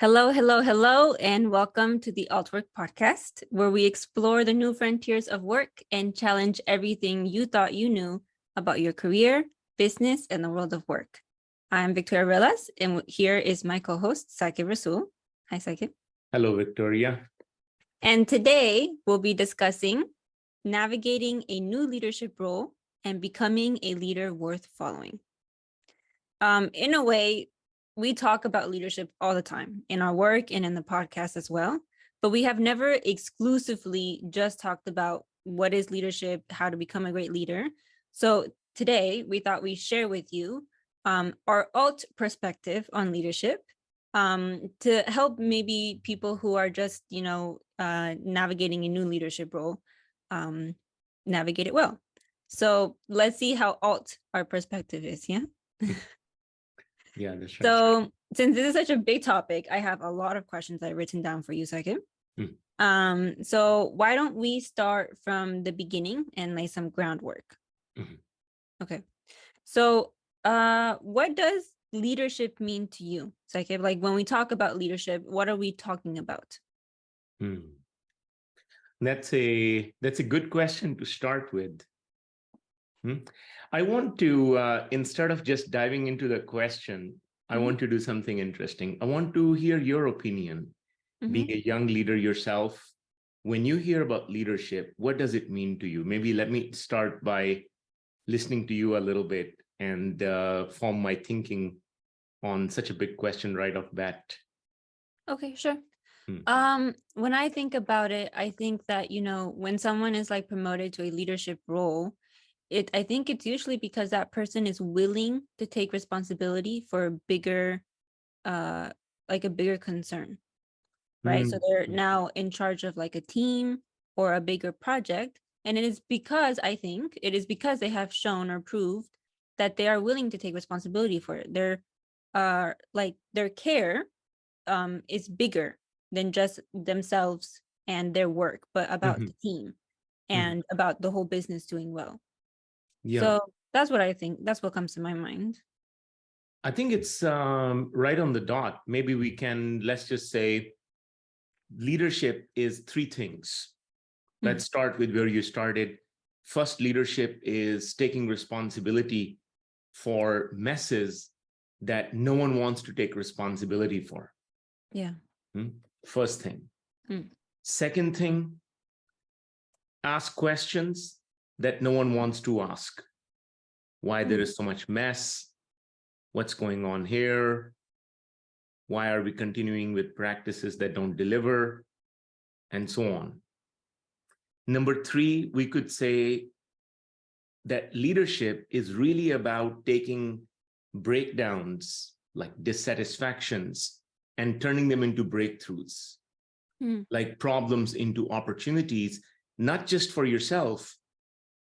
Hello, hello, hello, and welcome to the Altwork podcast, where we explore the new frontiers of work and challenge everything you thought you knew about your career, business, and the world of work. I'm Victoria Relas, and here is my co-host, Sakib Rasul. Hi, Sakib. Hello, Victoria. And today we'll be discussing navigating a new leadership role and becoming a leader worth following. In a way, we talk about leadership all the time in our work and in the podcast as well, but we have never exclusively just talked about what is leadership, how to become a great leader. So today we thought we'd share with you our alt perspective on leadership to help maybe people who are just, navigating a new leadership role, navigate it well. So let's see how alt our perspective is, yeah? Yeah, that's right. So since this is such a big topic, I have a lot of questions I've written down for you, Sakib. So why don't we start from the beginning and lay some groundwork? Okay. So what does leadership mean to you, Sakib? Like when we talk about leadership, what are we talking about? That's a good question to start with. I want to, instead of just diving into the question, I want to do something interesting. I want to hear your opinion. Being a young leader yourself, when you hear about leadership, what does it mean to you? Maybe let me start by listening to you a little bit and form my thinking on such a big question right off bat. Okay, sure. When I think about it, I think that, when someone is like promoted to a leadership role, I think it's usually because that person is willing to take responsibility for a bigger concern, right? So they're now in charge of like a team or a bigger project. And it is because they have shown or proved that they are willing to take responsibility for it. Their care is bigger than just themselves and their work, but about the team and about the whole business doing well. Yeah. So that's what I think. That's what comes to my mind. I think it's right on the dot. Maybe let's just say leadership is three things. Let's start with where you started. First, leadership is taking responsibility for messes that no one wants to take responsibility for. Yeah. First thing. Second thing, ask questions that no one wants to ask. Why there is so much mess? What's going on here? Why are we continuing with practices that don't deliver? And so on. Number three, we could say that leadership is really about taking breakdowns, like dissatisfactions, and turning them into breakthroughs, like problems into opportunities, not just for yourself,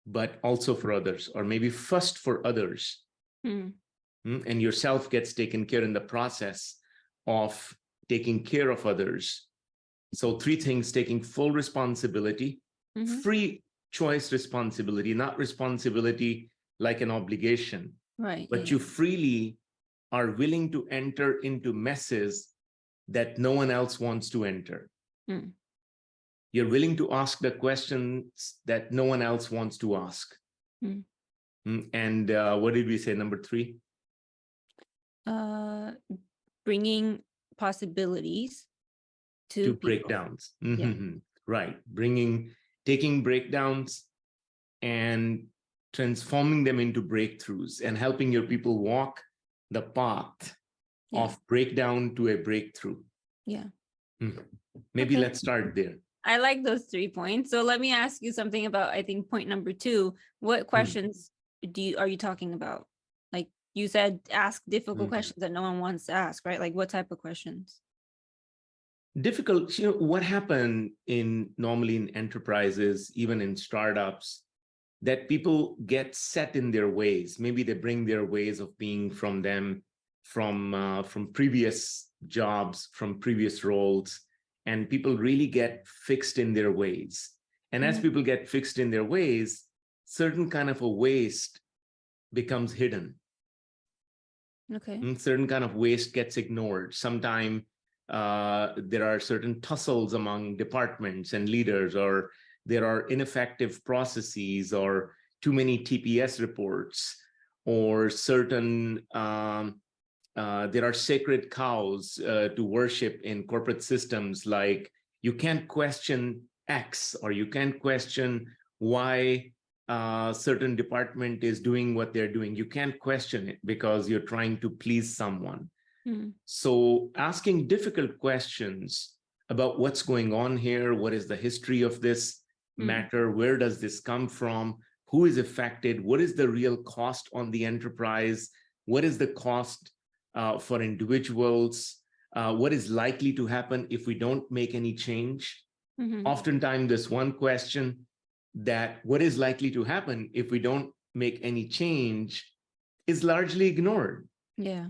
but also for others, or maybe first for others. And yourself gets taken care in the process of taking care of others. So three things: taking full responsibility, free choice responsibility, not responsibility like an obligation, right? But you freely are willing to enter into messes that no one else wants to enter. You're willing to ask the questions that no one else wants to ask. And what did we say, number three? Bringing possibilities to breakdowns. Right. Taking breakdowns and transforming them into breakthroughs and helping your people walk the path of breakdown to a breakthrough. Yeah. Maybe let's start there. I like those 3 points. So let me ask you something about, I think, point number 2. What questions are you talking about? Like you said, ask difficult questions that no one wants to ask, right? Like what type of questions? Difficult. What happened normally in enterprises, even in startups, that people get set in their ways. Maybe they bring their ways of being from previous jobs, from previous roles, and people really get fixed in their ways. And as people get fixed in their ways, certain kind of a waste becomes hidden. Okay. Certain kind of waste gets ignored. Sometimes there are certain tussles among departments and leaders, or there are ineffective processes, or too many TPS reports, or certain there are sacred cows to worship in corporate systems, like you can't question X, or you can't question why certain department is doing what they're doing. You can't question it because you're trying to please someone. So asking difficult questions about what's going on here, what is the history of this matter, where does this come from, who is affected, what is the real cost on the enterprise, what is the cost for individuals, what is likely to happen if we don't make any change. Oftentimes there's one question, that what is likely to happen if we don't make any change, is largely ignored. Yeah.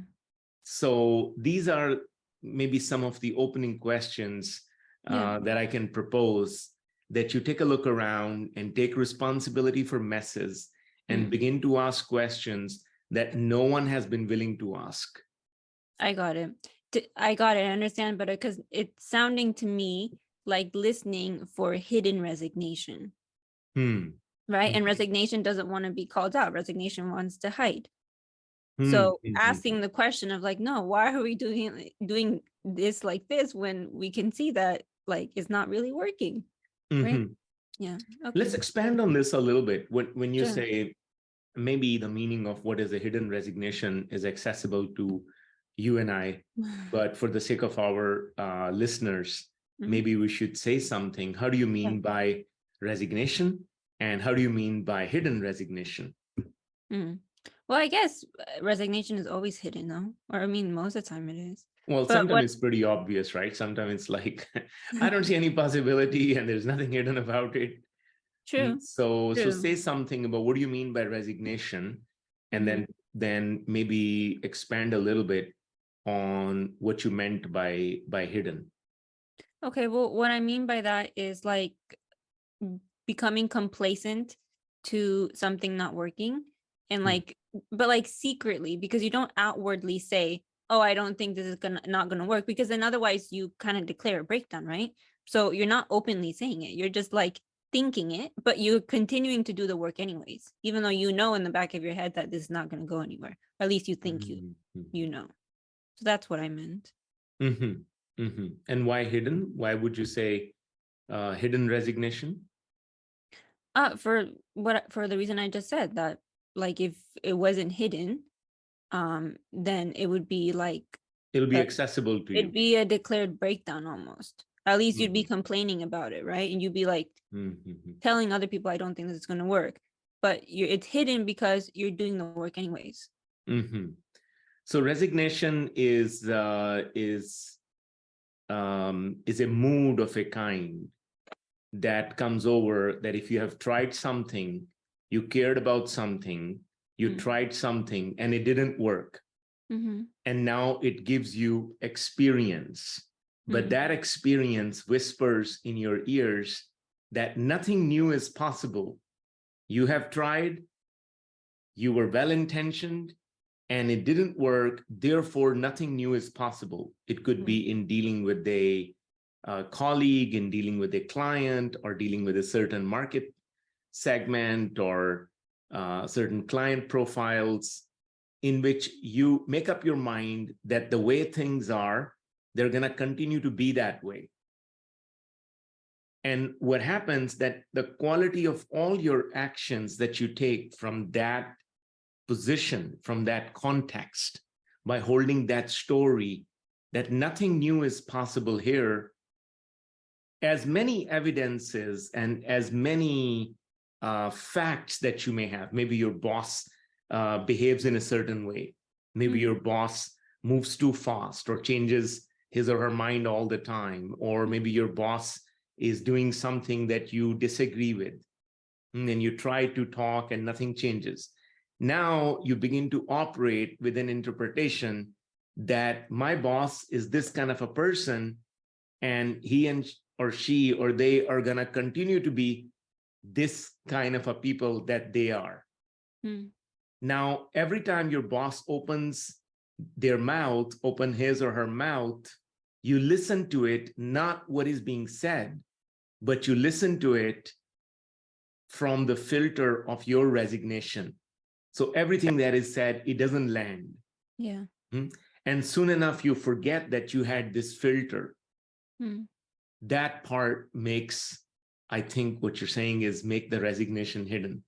So these are maybe some of the opening questions that I can propose, that you take a look around and take responsibility for messes and begin to ask questions that no one has been willing to ask. I got it. I understand, but because it's sounding to me like listening for hidden resignation. Right? And resignation doesn't want to be called out. Resignation wants to hide. So asking the question of like, no, why are we doing this like this when we can see that like it's not really working? Right? Yeah. Okay. Let's expand on this a little bit. When you say maybe the meaning of what is a hidden resignation is accessible to you and I, but for the sake of our listeners, maybe we should say something. How do you mean by resignation? And how do you mean by hidden resignation? Well, I guess resignation is always hidden, though. Or I mean, most of the time it is. Well, sometimes it's pretty obvious, right? Sometimes it's like, I don't see any possibility and there's nothing hidden about it. True. So say something about what do you mean by resignation? And then maybe expand a little bit on what you meant by hidden. Okay, well, what I mean by that is like becoming complacent to something not working, and like but like secretly, because you don't outwardly say, oh, I don't think this is not gonna work, because then otherwise you kind of declare a breakdown, right? So you're not openly saying it, you're just like thinking it, but you're continuing to do the work anyways, even though you know in the back of your head that this is not going to go anywhere, or at least you think you know. So that's what I meant. And why hidden? Why would you say hidden resignation? For the reason I just said, that like if it wasn't hidden, then it would be like it'll be accessible to you. It'd be a declared breakdown almost. At least you'd be complaining about it, right? And you'd be like telling other people, I don't think this is going to work, but it's hidden because you're doing the work anyways. So resignation is a mood of a kind that comes over, that if you have tried something, you cared about something, you tried something and it didn't work. And now it gives you experience, but that experience whispers in your ears that nothing new is possible. You have tried, you were well-intentioned, and it didn't work, therefore nothing new is possible. It could be in dealing with a colleague, in dealing with a client, or dealing with a certain market segment, or certain client profiles, in which you make up your mind that the way things are, they're going to continue to be that way. And what happens, that the quality of all your actions that you take from that position, from that context, by holding that story, that nothing new is possible here, as many evidences and as many facts that you may have. Maybe your boss behaves in a certain way. Maybe your boss moves too fast or changes his or her mind all the time. Or maybe your boss is doing something that you disagree with. And then you try to talk and nothing changes. Now you begin to operate with an interpretation that my boss is this kind of a person, and he or she or they are going to continue to be this kind of a people that they are. Now, every time your boss opens his or her mouth, you listen to it, not what is being said, but you listen to it from the filter of your resignation. So everything that is said, it doesn't land. Yeah. And soon enough, you forget that you had this filter. That part makes, I think what you're saying is make the resignation hidden.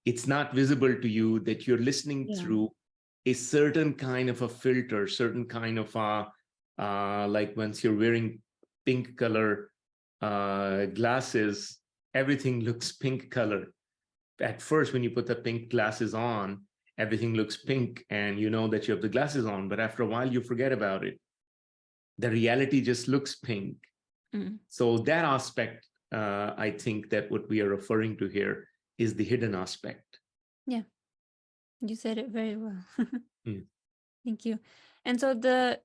It's not visible to you that you're listening through a certain kind of a filter, certain kind of like once you're wearing pink color glasses, everything looks pink color. At first, when you put the pink glasses on, everything looks pink and you know that you have the glasses on, but after a while you forget about it. The reality just looks pink. So that aspect, I think that what we are referring to here is the hidden aspect. Yeah, you said it very well. Thank you. And so the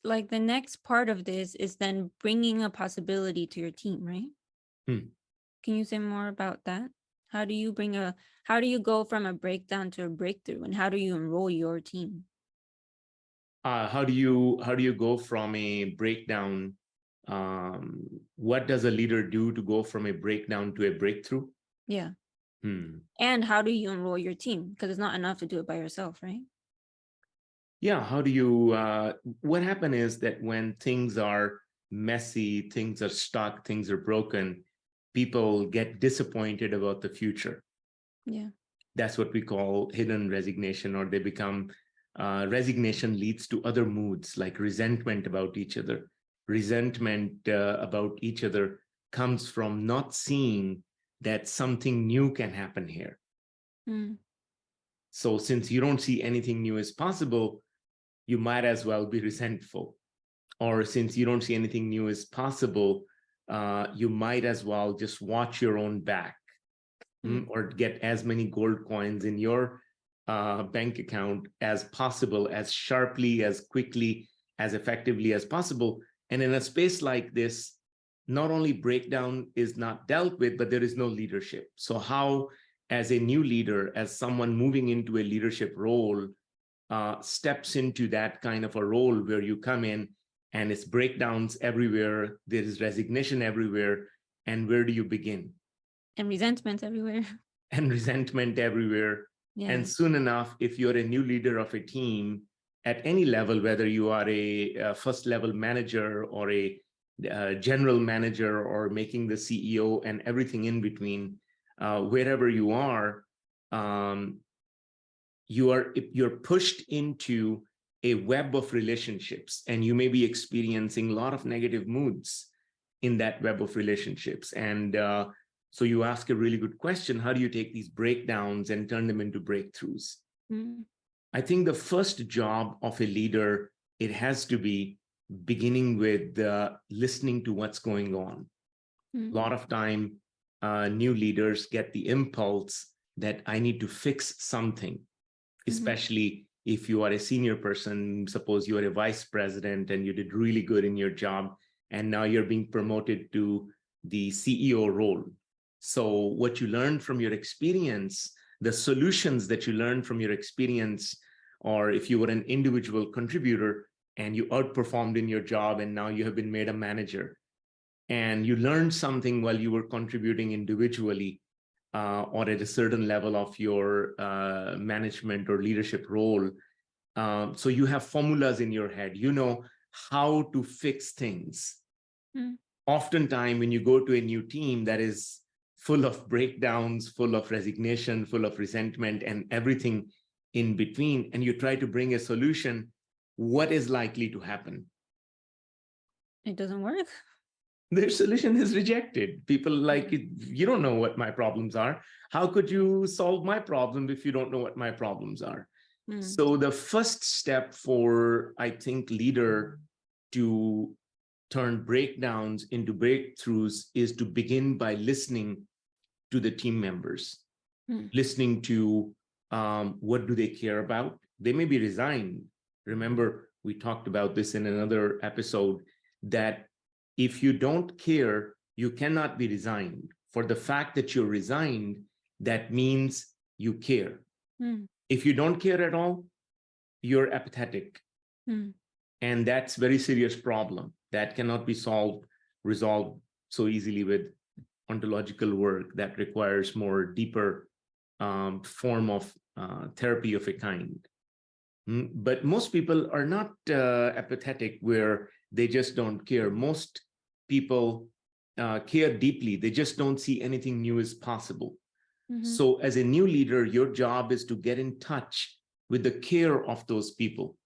next part of this is then bringing a possibility to your team, right? Can you say more about that? How do you go from a breakdown to a breakthrough, and how do you enroll your team? How do you go from a breakdown? What does a leader do to go from a breakdown to a breakthrough? Yeah. And how do you enroll your team? Because it's not enough to do it by yourself, right? Yeah. How do you? What happened is that when things are messy, things are stuck, things are broken, people get disappointed about the future. Yeah. That's what we call hidden resignation, or they become resignation leads to other moods like resentment about each other. Resentment about each other comes from not seeing that something new can happen here. So since you don't see anything new as possible, you might as well be resentful. Or since you don't see anything new as possible, you might as well just watch your own back, or get as many gold coins in your bank account as possible, as sharply, as quickly, as effectively as possible. And in a space like this, not only breakdown is not dealt with, but there is no leadership. So how, as a new leader, as someone moving into a leadership role, steps into that kind of a role where you come in and it's breakdowns everywhere, there is resignation everywhere, and where do you begin? And resentment everywhere. And resentment everywhere. Yeah. And soon enough, if you're a new leader of a team at any level, whether you are a first level manager or a general manager or making the CEO and everything in between, wherever you are, you're pushed into a web of relationships, and you may be experiencing a lot of negative moods in that web of relationships. And so you ask a really good question: how do you take these breakdowns and turn them into breakthroughs? I think the first job of a leader, it has to be beginning with listening to what's going on. A lot of time, new leaders get the impulse that I need to fix something, especially if you are a senior person. Suppose you are a vice president and you did really good in your job, and now you're being promoted to the CEO role. So what you learn from your experience, the solutions that you learn from your experience, or if you were an individual contributor and you outperformed in your job and now you have been made a manager, and you learned something while you were contributing individually, or at a certain level of your management or leadership role. So you have formulas in your head, you know how to fix things. Oftentimes, when you go to a new team that is full of breakdowns, full of resignation, full of resentment, and everything in between, and you try to bring a solution, what is likely to happen? It doesn't work. Their solution is rejected. People like, you don't know what my problems are. How could you solve my problem if you don't know what my problems are? So the first step for, I think, leader to turn breakdowns into breakthroughs is to begin by listening to the team members, listening to what do they care about. They may be resigned. Remember, we talked about this in another episode, that if you don't care, you cannot be resigned. For the fact that you're resigned, that means you care. If you don't care at all, you're apathetic. And that's very serious problem that cannot be resolved so easily with ontological work that requires more deeper form of therapy of a kind. But most people are not apathetic where they just don't care. Most people care deeply. They just don't see anything new as possible. So as a new leader, your job is to get in touch with the care of those people.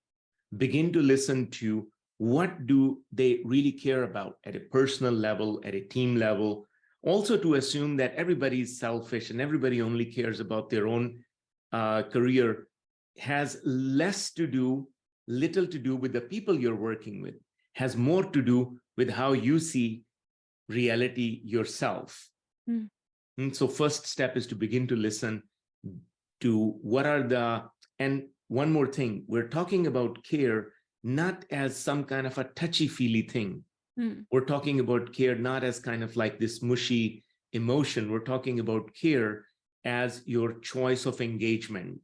Begin to listen to what do they really care about at a personal level, at a team level. Also to assume that everybody is selfish and everybody only cares about their own career has little to do with the people you're working with, has more to do with how you see reality yourself. And so first step is to begin to listen to what are and one more thing, we're talking about care not as some kind of a touchy-feely thing. We're talking about care not as kind of like this mushy emotion. We're talking about care as your choice of engagement,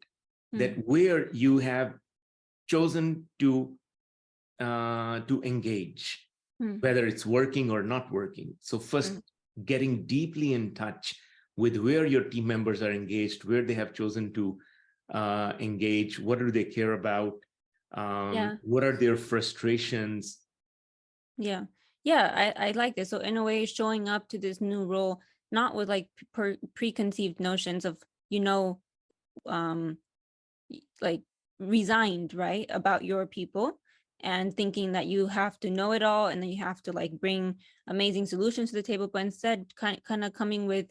that where you have chosen to engage, whether it's working or not working. So first, getting deeply in touch with where your team members are engaged, where they have chosen to engage, what do they care about, what are their frustrations. I like this. So in a way, showing up to this new role, not with like preconceived notions of, like resigned, right, about your people, and thinking that you have to know it all and then you have to like bring amazing solutions to the table, but instead kind of coming with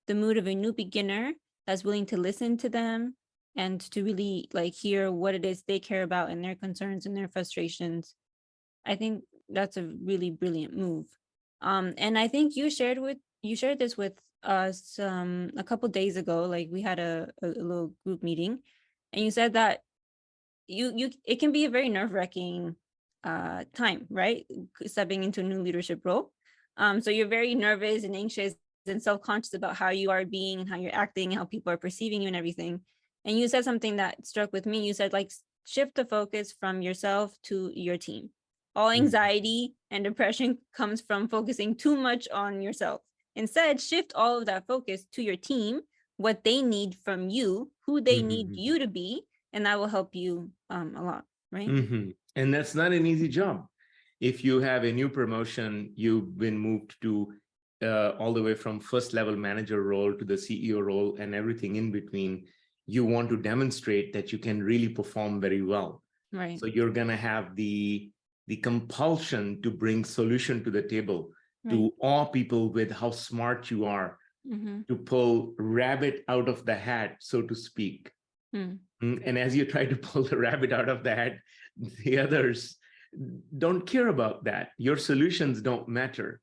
the mood of a new beginner that's willing to listen to them and to really like hear what it is they care about and their concerns and their frustrations. I think that's a really brilliant move. And I think you shared this with us a couple days ago. Like we had a little group meeting, and you said that it can be a very nerve-wracking time, right? Stepping into a new leadership role. So you're very nervous and anxious and self-conscious about how you are being and how you're acting, how people are perceiving you and everything. And you said something that struck with me. You said like shift the focus from yourself to your team. All anxiety and depression comes from focusing too much on yourself. Instead, shift all of that focus to your team, what they need from you, who they need you to be, and that will help you a lot, right? And that's not an easy job. If you have a new promotion, you've been moved to all the way from first level manager role to the CEO role and everything in between, you want to demonstrate that you can really perform very well. Right. So you're going to have the compulsion to bring solution to the table, to awe people with how smart you are, to pull rabbit out of the hat, so to speak. And as you try to pull the rabbit out of the hat, the others don't care about that. Your solutions don't matter.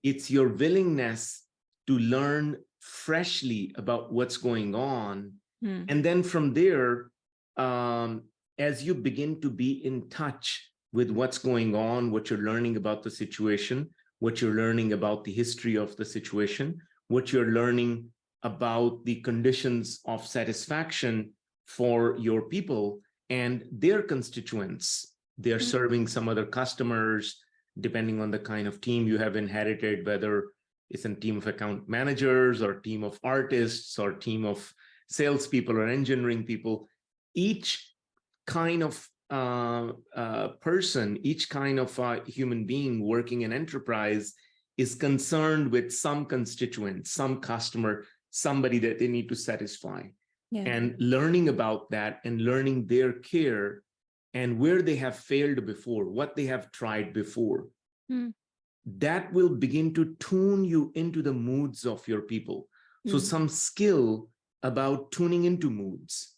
It's your willingness to learn freshly about what's going on. And then from there, as you begin to be in touch with what's going on, what you're learning about the situation, what you're learning about the history of the situation, what you're learning about the conditions of satisfaction for your people and their constituents. They're serving some other customers, depending on the kind of team you have inherited, whether it's a team of account managers or team of artists or team of salespeople or engineering people. Each kind of person, each kind of human being working in enterprise is concerned with some constituent, some customer, somebody that they need to satisfy. And learning about that and learning their care and where they have failed before, what they have tried before, that will begin to tune you into the moods of your people. So some skill about tuning into moods,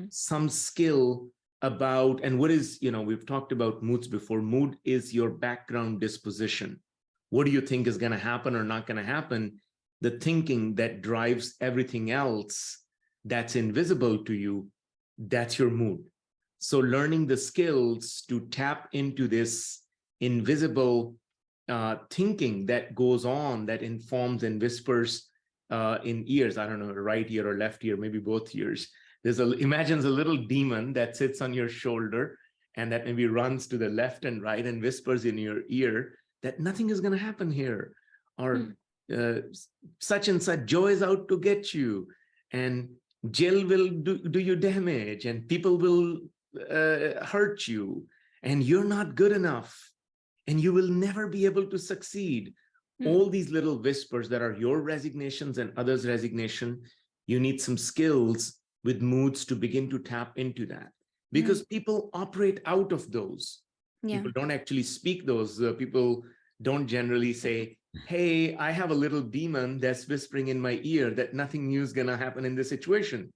some skill about, and what is, we've talked about moods before. Mood is your background disposition. What do you think is going to happen or not going to happen? The thinking that drives everything else that's invisible to you, that's your mood. So learning the skills to tap into this invisible thinking that goes on, that informs and whispers in ears, I don't know, right ear or left ear, maybe both ears. Imagines a little demon that sits on your shoulder and that maybe runs to the left and right and whispers in your ear that nothing is going to happen here, or such and such Joe is out to get you, and Jill will do you damage, and people will hurt you, and you're not good enough, and you will never be able to succeed. All these little whispers that are your resignations and others' resignation, you need some skills with moods to begin to tap into that, because people operate out of those. People don't actually speak those. People don't generally say, hey, I have a little demon that's whispering in my ear that nothing new is going to happen in this situation.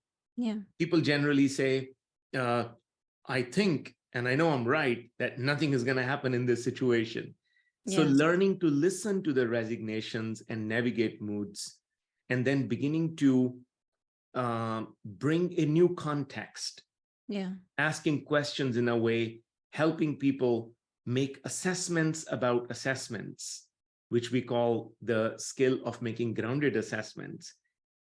People generally say, I think, and I know I'm right, that nothing is going to happen in this situation. So learning to listen to the resignations and navigate moods, and then beginning to bring a new context, asking questions in a way, helping people make assessments about assessments, which we call the skill of making grounded assessments.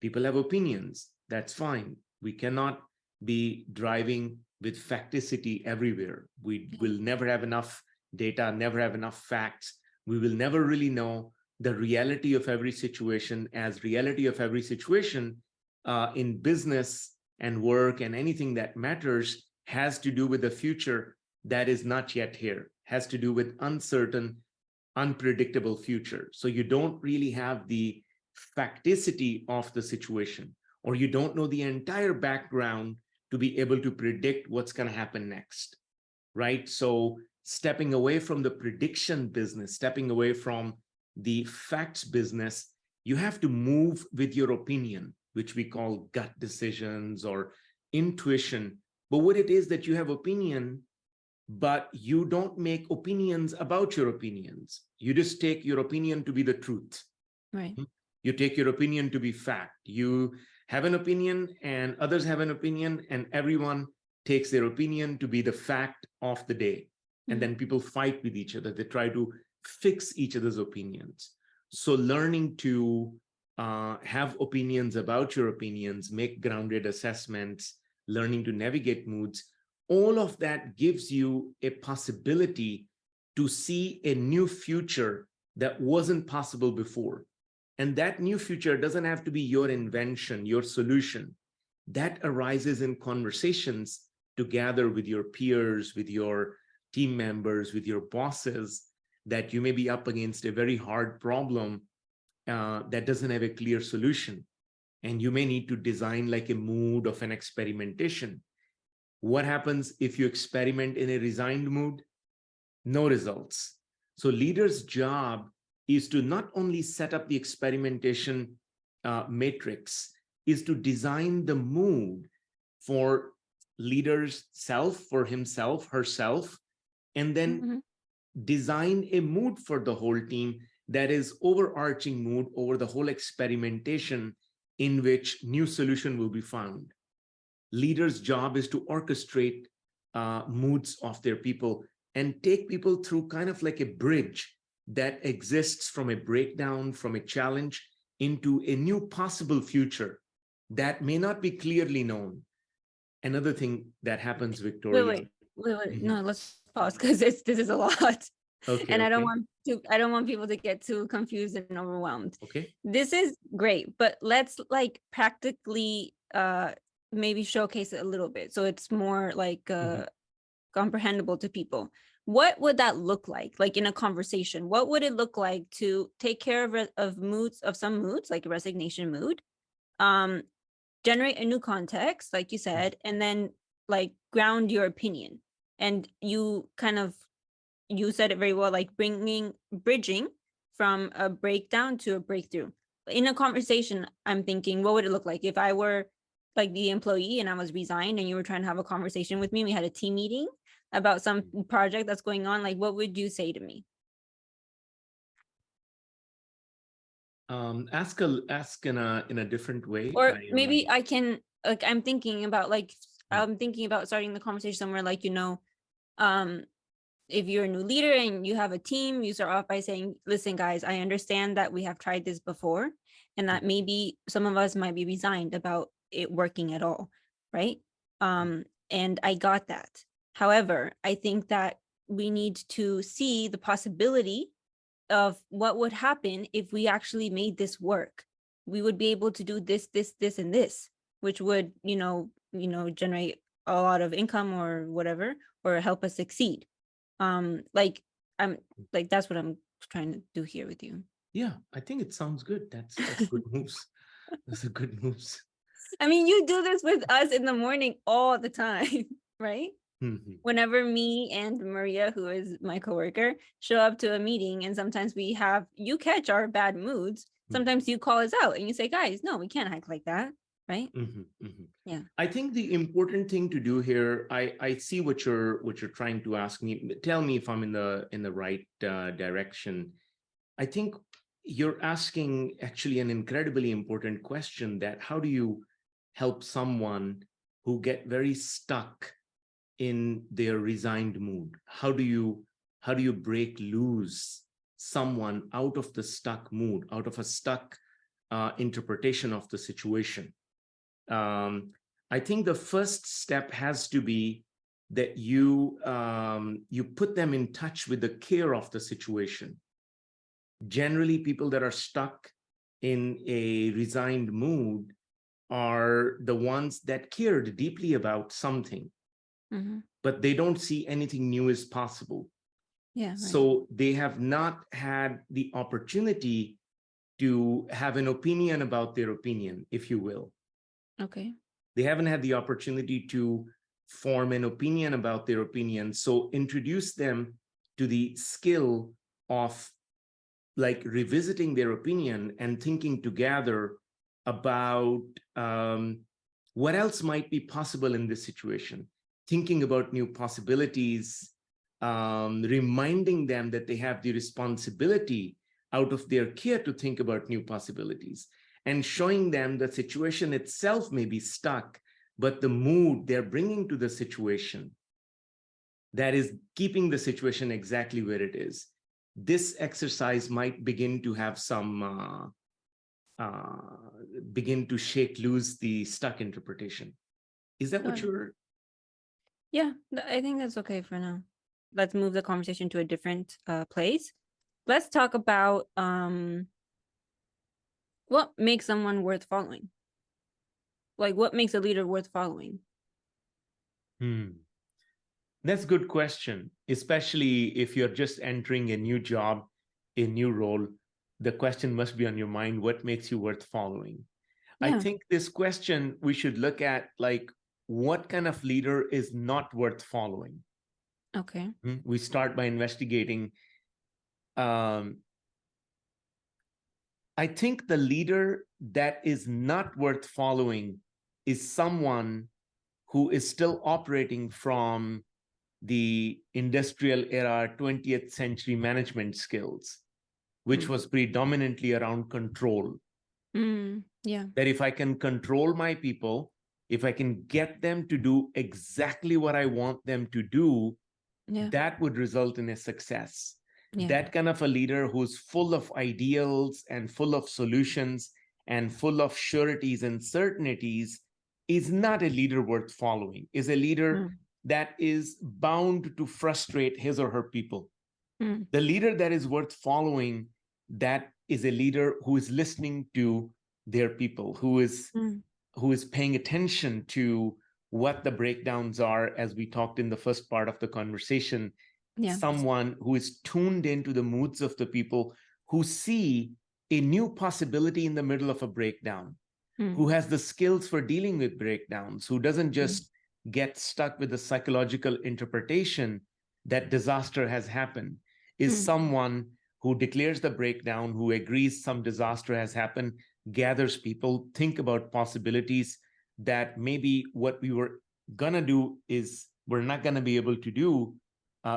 People have opinions, that's fine. We cannot be driving with facticity everywhere. We will never have enough data, never have enough facts. We will never really know the reality of every situation, as reality of every situation in business and work and anything that matters has to do with the future that is not yet here, has to do with uncertain, unpredictable future. So you don't really have the facticity of the situation, or you don't know the entire background to be able to predict what's going to happen next, right? So stepping away from the prediction business, stepping away from the facts business, you have to move with your opinion, which we call gut decisions or intuition. But what it is that you have opinion, but you don't make opinions about your opinions. You just take your opinion to be the truth. Right. You take your opinion to be fact. You have an opinion and others have an opinion, and everyone takes their opinion to be the fact of the day. And then people fight with each other. They try to fix each other's opinions. So learning to have opinions about your opinions, make grounded assessments, learning to navigate moods, all of that gives you a possibility to see a new future that wasn't possible before. And that new future doesn't have to be your invention, your solution. That arises in conversations together with your peers, with your team members, with your bosses, that you may be up against a very hard problem that doesn't have a clear solution. And you may need to design like a mood of an experimentation. What happens if you experiment in a resigned mood? No results. So leaders' job is to not only set up the experimentation matrix, is to design the mood for leader's self, for himself, herself, and then design a mood for the whole team that is overarching mood over the whole experimentation in which new solution will be found. Leaders' job is to orchestrate moods of their people and take people through kind of like a bridge that exists from a breakdown, from a challenge into a new possible future that may not be clearly known. Another thing that happens, Victoria. Wait. No, let's pause, because this is a lot. Okay. And I don't want people to get too confused and overwhelmed. Okay. This is great, but let's like practically maybe showcase it a little bit so it's more like comprehensible to people. What would that look like in a conversation? What would it look like to take care of moods, of some moods, like a resignation mood, generate a new context, like you said, and then like ground your opinion? And you said it very well, like bridging from a breakdown to a breakthrough. In a conversation, I'm thinking, what would it look like if I were like the employee and I was resigned and you were trying to have a conversation with me? We had a team meeting about some project that's going on. Like, what would you say to me? Ask in a different way. Or maybe I can, like, I'm thinking about starting the conversation somewhere like, if you're a new leader and you have a team, you start off by saying, listen, guys, I understand that we have tried this before and that maybe some of us might be resigned about it working at all, right? And I got that. However, I think that we need to see the possibility of what would happen if we actually made this work. We would be able to do this, this, and this, which would, generate a lot of income or whatever, or help us succeed. Like I'm like that's what I'm trying to do here with you. Yeah, I think it sounds good. That's good moves. Those are good moves. I mean, you do this with us in the morning all the time, right? Mhm. Whenever me and Maria, who is my coworker, show up to a meeting, and sometimes you catch our bad moods. Sometimes you call us out and you say, guys, no, we can't act like that, right? Mhm, mhm. Yeah. I think the important thing to do here, I see what you're trying to ask me. Tell me if I'm in the right direction. I think you're asking actually an incredibly important question, that how do you help someone who get very stuck in their resigned mood? How do you break loose someone out of the stuck mood, out of a stuck interpretation of the situation? I think the first step has to be that you put them in touch with the care of the situation. Generally, people that are stuck in a resigned mood are the ones that cared deeply about something, but they don't see anything new as possible. Yeah. Right. So they have not had the opportunity to have an opinion about their opinion, if you will. Okay. They haven't had the opportunity to form an opinion about their opinion. So introduce them to the skill of like revisiting their opinion and thinking together about what else might be possible in this situation, thinking about new possibilities, reminding them that they have the responsibility out of their care to think about new possibilities, and showing them the situation itself may be stuck, but the mood they're bringing to the situation that is keeping the situation exactly where it is. This exercise might begin to have some begin to shake loose the stuck interpretation. Is that what you're? Yeah, I think that's okay for now. Let's move the conversation to a different place. Let's talk about what makes someone worth following. Like, what makes a leader worth following? That's a good question, especially if you're just entering a new job, a new role. The question must be on your mind, what makes you worth following? I Yeah. think this question we should look at, like, what kind of leader is not worth following? Okay. We start by investigating. I think the leader that is not worth following is someone who is still operating from the industrial era 20th century management skills, which was predominantly around control. Yeah. That if I can control my people, if I can get them to do exactly what I want them to do, Yeah. that would result in a success. Yeah. That kind of a leader who's full of ideals and full of solutions and full of sureties and certainties is not a leader worth following, is a leader that is bound to frustrate his or her people. The leader that is worth following, that is a leader who is listening to their people, who is paying attention to what the breakdowns are, as we talked in the first part of the conversation. Yeah. Someone who is tuned into the moods of the people, who see a new possibility in the middle of a breakdown, who has the skills for dealing with breakdowns, who doesn't just get stuck with the psychological interpretation that disaster has happened, is someone who declares the breakdown, who agrees some disaster has happened, gathers people, think about possibilities that maybe what we were going to do is we're not going to be able to do.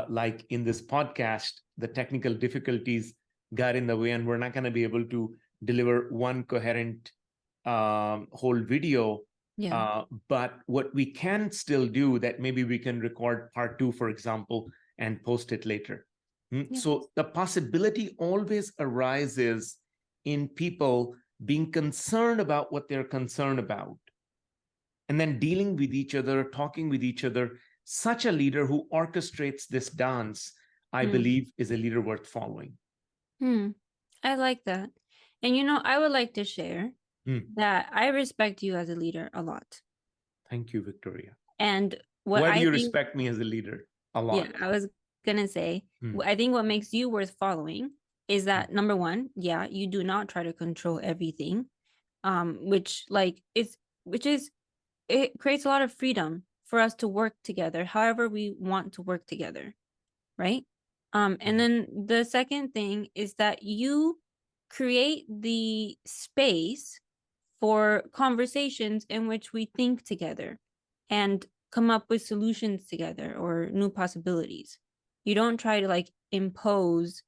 Like in this podcast, the technical difficulties got in the way, and we're not going to be able to deliver one coherent whole video. But what we can still do, that maybe we can record part 2, for example, and post it later. So the possibility always arises in people being concerned about what they're concerned about, and then dealing with each other, talking with each other, Such a leader who orchestrates this dance, I believe, is a leader worth following. I like that. And I would like to share that I respect you as a leader a lot. Thank you, Victoria. And what Why do I you think, respect me as a leader? A lot. yeah, I was gonna say, I think what makes you worth following is that number one, yeah, you do not try to control everything, which it creates a lot of freedom for us to work together, however we want to work together, right? And then the second thing is that you create the space for conversations in which we think together and come up with solutions together or new possibilities. You don't try to impose.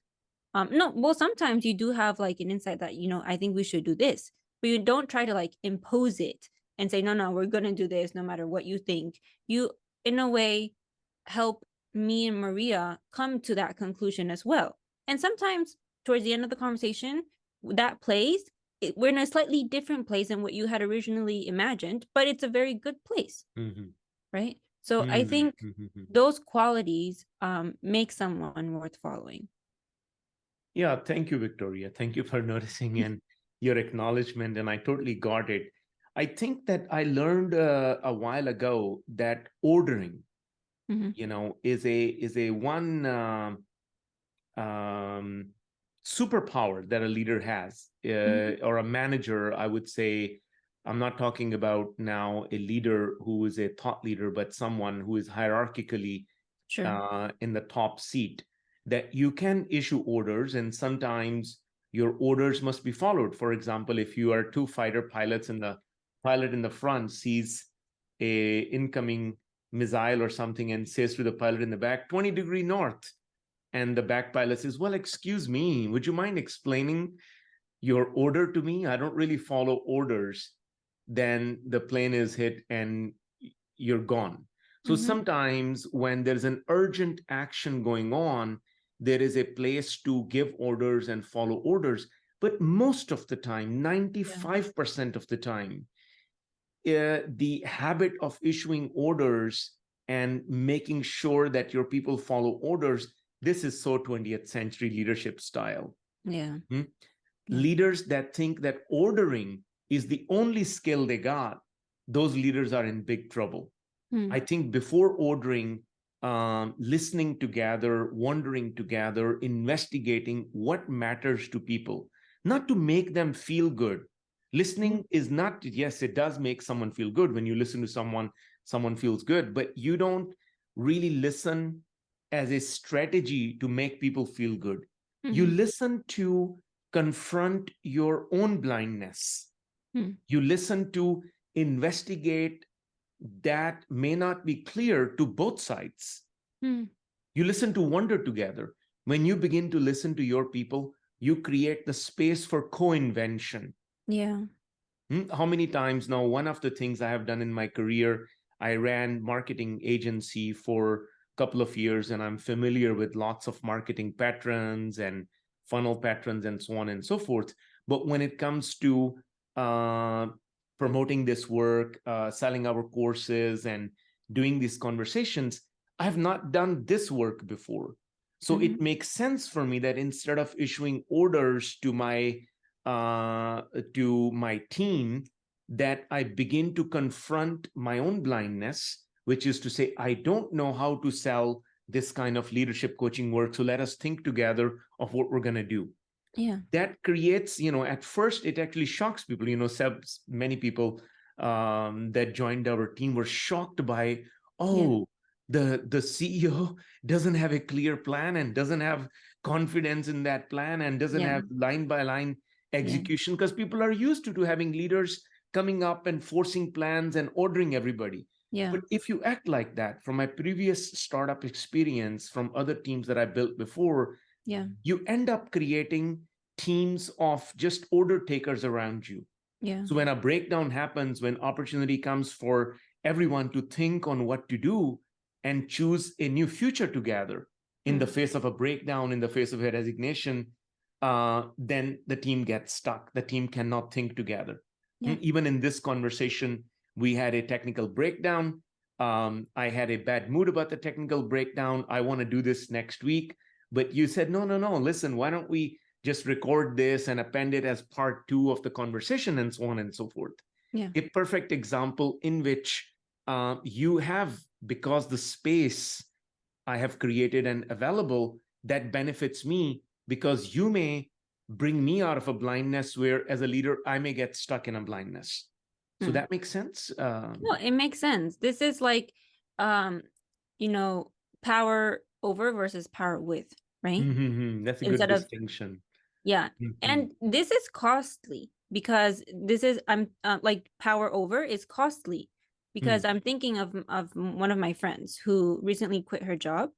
No, well, sometimes you do have an insight that, I think we should do this, but you don't try to impose it and say, no, we're going to do this no matter what you think. You, in a way, help me and Maria come to that conclusion as well. And sometimes towards the end of the conversation, that place, we're in a slightly different place than what you had originally imagined, but it's a very good place, right? So I think those qualities make someone worth following. Yeah, thank you, Victoria. Thank you for noticing and your acknowledgement, and I totally got it. I think that I learned a while ago that ordering, is a one superpower that a leader has, or a manager. I would say, I'm not talking about now a leader who is a thought leader, but someone who is hierarchically in the top seat, that you can issue orders, and sometimes your orders must be followed. For example, if you are two fighter pilots and the pilot in the front sees a incoming missile or something and says to the pilot in the back, 20-degree north, and the back pilot says, well, excuse me, would you mind explaining your order to me? I don't really follow orders. Then the plane is hit and you're gone. So sometimes when there's an urgent action going on, there is a place to give orders and follow orders. But most of the time, 95% of the time, the habit of issuing orders and making sure that your people follow orders, this is so 20th century leadership style. Leaders that think that ordering is the only skill they got, those leaders are in big trouble. I think before ordering, listening together, wondering together, investigating what matters to people, not to make them feel good. Listening is not, yes, it does make someone feel good. When you listen to someone feels good, but you don't really listen as a strategy to make people feel good. You listen to confront your own blindness. You listen to investigate that may not be clear to both sides. You listen to wonder together. When you begin to listen to your people, you create the space for co-invention. How many times now, one of the things I have done in my career, I ran marketing agency for a couple of years, and I'm familiar with lots of marketing patterns and funnel patterns and so on and so forth. But when it comes to promoting this work, selling our courses and doing these conversations, I have not done this work before. So it makes sense for me that instead of issuing orders to my team, that I begin to confront my own blindness, which is to say, I don't know how to sell this kind of leadership coaching work. So let us think together of what we're going to do. That creates, at first it actually shocks people. Many people that joined our team were shocked by, the CEO doesn't have a clear plan and doesn't have confidence in that plan and doesn't have line by line execution, because people are used to having leaders coming up and forcing plans and ordering everybody. But if you act like that, from my previous startup experience, from other teams that I built before, you end up creating teams of just order takers around you. So when a breakdown happens, when opportunity comes for everyone to think on what to do and choose a new future together in the face of a breakdown, in the face of a resignation, then the team gets stuck. The team cannot think together. Even in this conversation, we had a technical breakdown. I had a bad mood about the technical breakdown. I want to do this next week. But you said, no, no, no, listen, why don't we just record this and append it as part 2 of the conversation and so on and so forth. Yeah. A perfect example in which you have, because the space I have created and available, that benefits me, because you may bring me out of a blindness where as a leader, I may get stuck in a blindness. So that makes sense. No, it makes sense. This is like, you know, power over versus power with, right? That's a good Instead of, distinction. yeah. Mhm. And this is costly because this is, I'm like power over is costly because I'm thinking of one of my friends who recently quit her job.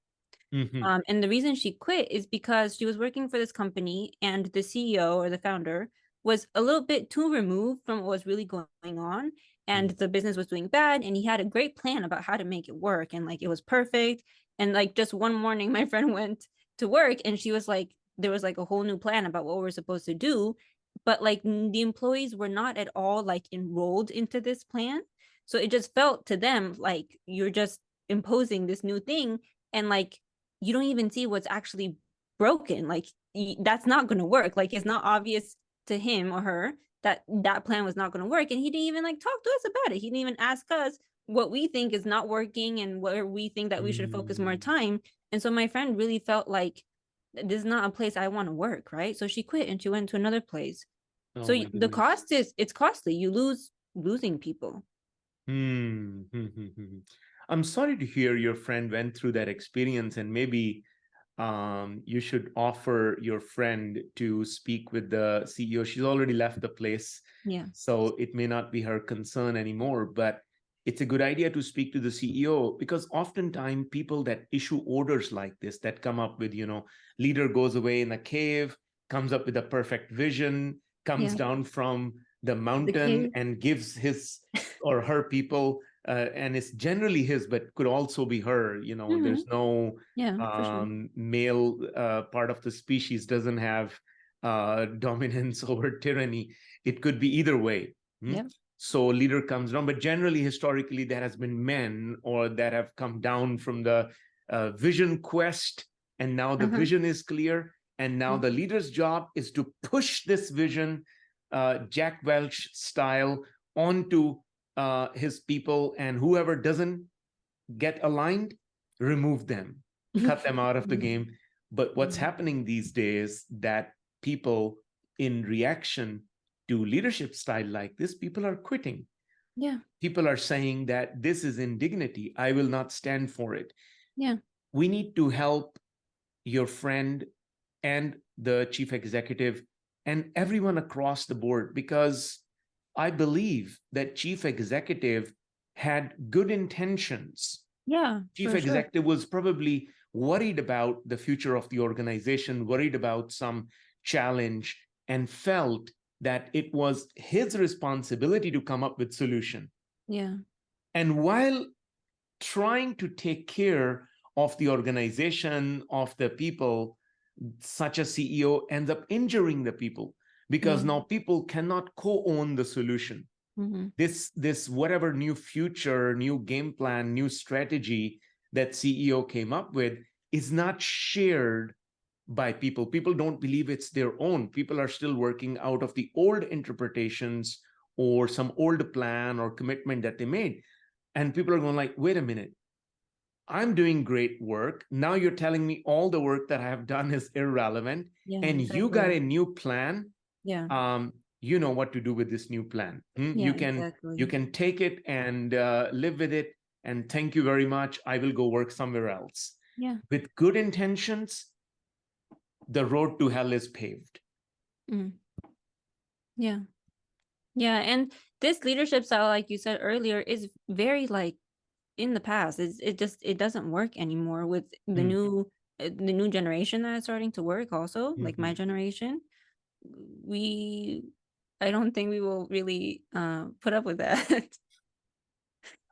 And the reason she quit is because she was working for this company and the CEO or the founder was a little bit too removed from what was really going on. And the business was doing bad. And he had a great plan about how to make it work. And like it was perfect. And like just one morning, my friend went to work and she was like, there was like a whole new plan about what we're supposed to do. But like the employees were not at all like enrolled into this plan. So it just felt to them like you're just imposing this new thing. And like you don't even see what's actually broken. Like that's not going to work. Like it's not obvious to him or her that that plan was not going to work. And he didn't even like talk to us about it. He didn't even ask us what we think is not working and where we think that we should focus more time. And so my friend really felt like this is not a place I want to work, right? So she quit and she went to another place. Oh So my the goodness. cost is it's costly. You losing people. I'm sorry to hear your friend went through that experience, and maybe you should offer your friend to speak with the CEO. She's already left the place, Yeah. so it may not be her concern anymore, but it's a good idea to speak to the CEO, because oftentimes people that issue orders like this, that come up with, leader goes away in a cave, comes up with a perfect vision, comes Yeah. down from the The mountain cave. and gives his or her people, and it's generally his, but could also be her. There's no Yeah, for sure. male part of the species doesn't have dominance over tyranny. It could be either way. Yeah. So leader comes down, but generally, historically, there has been men or that have come down from the vision quest, and now the vision is clear, and now the leader's job is to push this vision, Jack Welch style, onto his people, and whoever doesn't get aligned, remove them, cut them out of the game. But what's happening these days, that people, in reaction to leadership style like this, people are quitting. Yeah. People are saying that this is indignity. I will not stand for it. Yeah. We need to help your friend and the chief executive and everyone across the board, because I believe that chief executive had good intentions. Yeah, Chief for sure. executive was probably worried about the future of the organization, worried about some challenge, and felt that it was his responsibility to come up with solution. Yeah. And while trying to take care of the organization, of the people, such a CEO ends up injuring the people, because now people cannot co-own the solution. This whatever new future, new game plan, new strategy that CEO came up with is not shared by people. People don't believe it's their own. People are still working out of the old interpretations or some old plan or commitment that they made. And people are going like, wait a minute, I'm doing great work. Now you're telling me all the work that I have done is irrelevant. Yeah, And exactly. you got a new plan. Yeah. You know what to do with this new plan. Yeah, exactly. You can take it and live with it. And thank you very much. I will go work somewhere else. Yeah. With good intentions, the road to hell is paved. Yeah. Yeah. And this leadership style, like you said earlier, is very like in the past. It doesn't work anymore with the new generation that is starting to work also, like my generation. I don't think we will really put up with that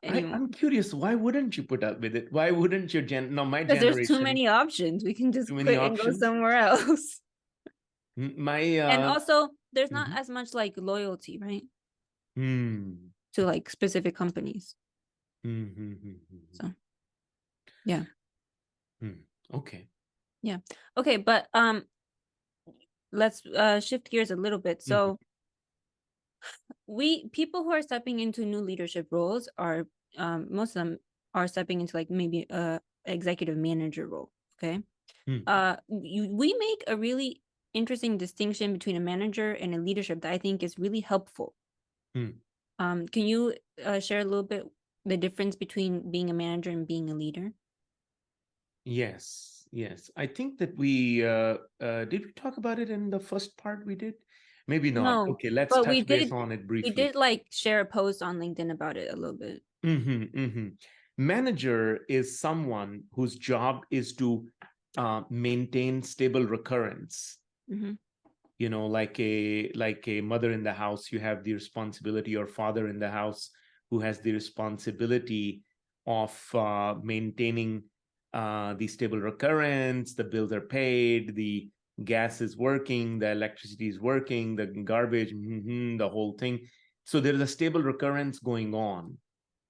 anymore. I'm curious, why wouldn't you put up with it? Why wouldn't your my Because there's too generation, many options. We can just too many quit and go options? somewhere else. My And also there's not mhm. as much like loyalty, right? Hmm. To like specific companies. So, yeah. Okay. Yeah. Okay, but let's shift gears a little bit. So people who are stepping into new leadership roles are most of them are stepping into like maybe a executive manager role. Okay. We make a really interesting distinction between a manager and a leadership that I think is really helpful. Can you share a little bit the difference between being a manager and being a leader? Yes, yes. I think that we did we talk about it in the first part we did? Maybe not. No, Okay, let's but touch base on it we briefly. did like share a post on LinkedIn about it a little bit. Manager is someone whose job is to maintain stable recurrence. You know, like a mother in the house, you have the responsibility, or father in the house who has the responsibility of maintaining the stable recurrence. The bills are paid, the gas is working, the electricity is working, the garbage, the whole thing. So there's a stable recurrence going on.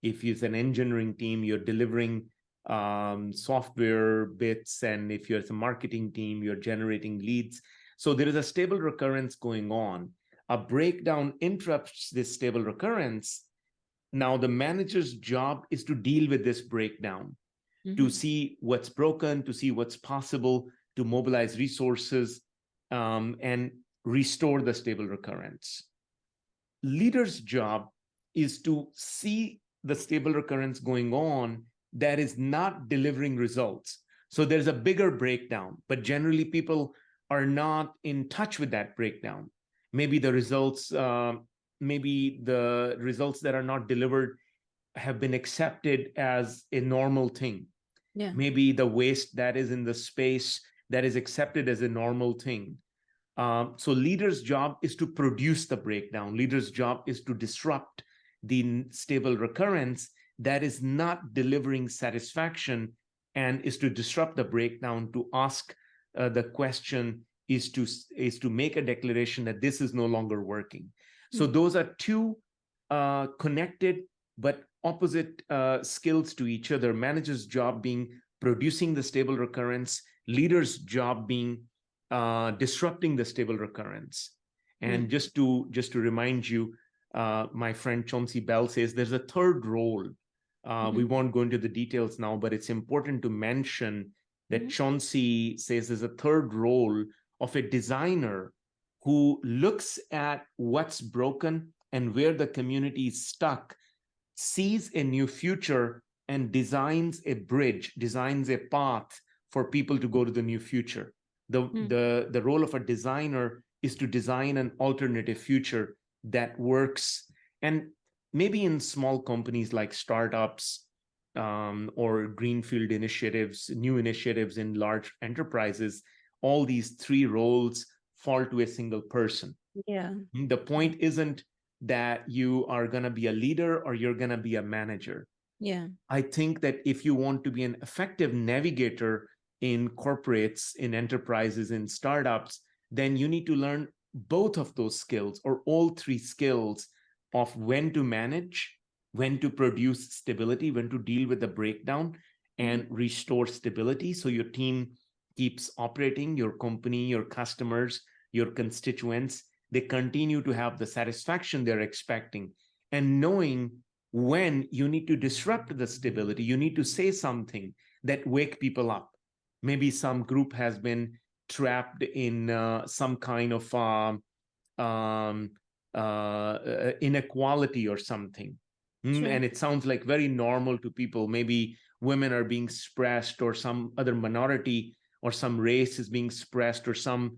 If it's an engineering team, you're delivering software bits, and if you're a marketing team, you're generating leads. So there is a stable recurrence going on. A breakdown interrupts this stable recurrence. Now the manager's job is to deal with this breakdown, to see what's broken, to see what's possible, to mobilize resources, and restore the stable recurrence. Leader's job is to see the stable recurrence going on that is not delivering results. So there's a bigger breakdown, but generally people are not in touch with that breakdown. Maybe the results that are not delivered have been accepted as a normal thing. Yeah. Maybe the waste that is in the space, that is accepted as a normal thing. So leader's job is to produce the breakdown. Leader's job is to disrupt the stable recurrence that is not delivering satisfaction, and is to disrupt the breakdown, to ask the question, is to make a declaration that this is no longer working. So those are two connected but opposite skills to each other. Manager's job being producing the stable recurrence, leader's job being disrupting the stable recurrence. And just to remind you, my friend Chauncey Bell says there's a third role. We won't go into the details now, but it's important to mention that Chauncey says there's a third role of a designer who looks at what's broken and where the community is stuck, sees a new future, and designs a bridge, designs a path for people to go to the new future. The role of a designer is to design an alternative future that works. And maybe in small companies like startups, or greenfield initiatives, new initiatives in large enterprises, all these three roles fall to a single person. Yeah. The point isn't that you are going to be a leader or you're going to be a manager. Yeah. I think that if you want to be an effective navigator in corporates, in enterprises, in startups, then you need to learn both of those skills, or all three skills, of when to manage, when to produce stability, when to deal with the breakdown and restore stability so your team keeps operating, your company, your customers, your constituents, they continue to have the satisfaction they're expecting. And knowing when you need to disrupt the stability, you need to say something that wake people up. Maybe some group has been trapped in some kind of inequality or something. Sure. And it sounds like very normal to people. Maybe women are being suppressed, or some other minority or some race is being suppressed, or some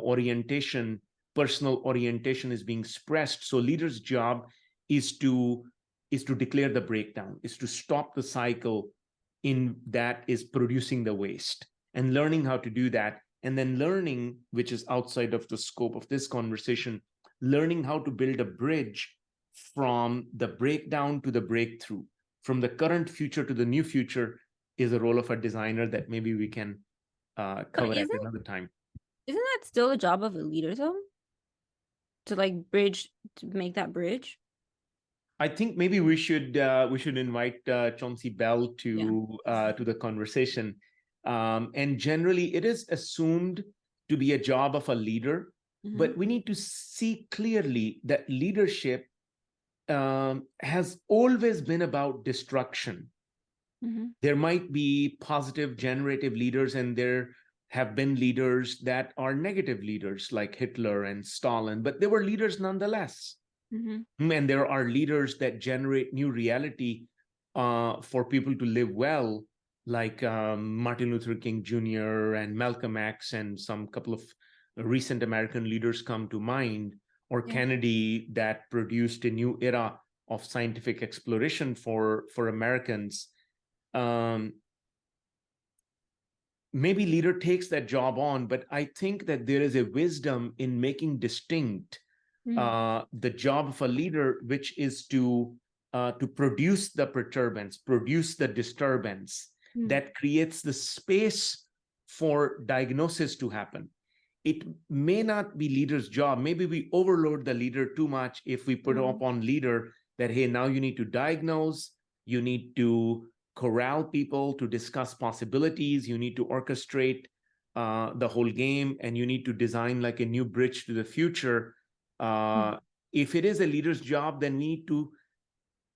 orientation, personal orientation is being suppressed. So leader's job is to declare the breakdown, is to stop the cycle in that is producing the waste, and learning how to do that. And then learning, which is outside of the scope of this conversation, learning how to build a bridge from the breakdown to the breakthrough, from the current future to the new future, is a role of a designer that maybe we can cover at another time. Isn't that still the job of a leader though? To like bridge, to make that bridge? I think maybe we should invite Chauncey Bell to the conversation. And generally, it is assumed to be a job of a leader, but we need to see clearly that leadership has always been about destruction. There might be positive generative leaders, and there have been leaders that are negative leaders like Hitler and Stalin, but they were leaders nonetheless. And there are leaders that generate new reality for people to live well, like Martin Luther King Jr. and Malcolm X, and some couple of recent American leaders come to mind, or Kennedy, that produced a new era of scientific exploration for Americans. Maybe leader takes that job on, but I think that there is a wisdom in making distinct the job of a leader, which is to produce the perturbance, produce the disturbance that creates the space for diagnosis to happen. It may not be leader's job. Maybe we overload the leader too much if we put up on leader that, hey, now you need to diagnose, you need to corral people to discuss possibilities, you need to orchestrate the whole game, and you need to design like a new bridge to the future. If it is a leader's job, then we need to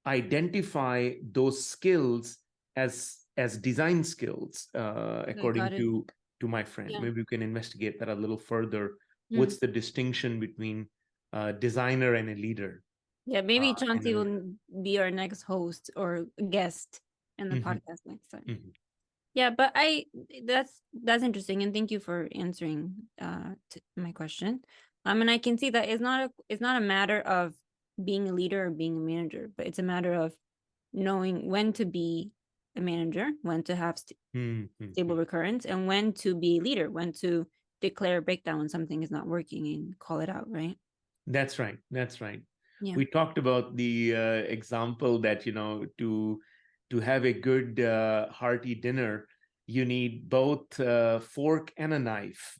identify those skills as design skills, according to my friend. Maybe we can investigate that a little further. What's the distinction between a designer and a leader? Yeah, maybe Chauncey will be our next host or guest in the podcast next time. Yeah, but that's interesting, and thank you for answering my question. And I can see that it's not a matter of being a leader or being a manager, but it's a matter of knowing when to be a manager, when to have stable recurrence, and when to be a leader, when to declare a breakdown when something is not working and call it out, right? That's right. That's right. Yeah. We talked about the example that, to have a good hearty dinner, you need both a fork and a knife.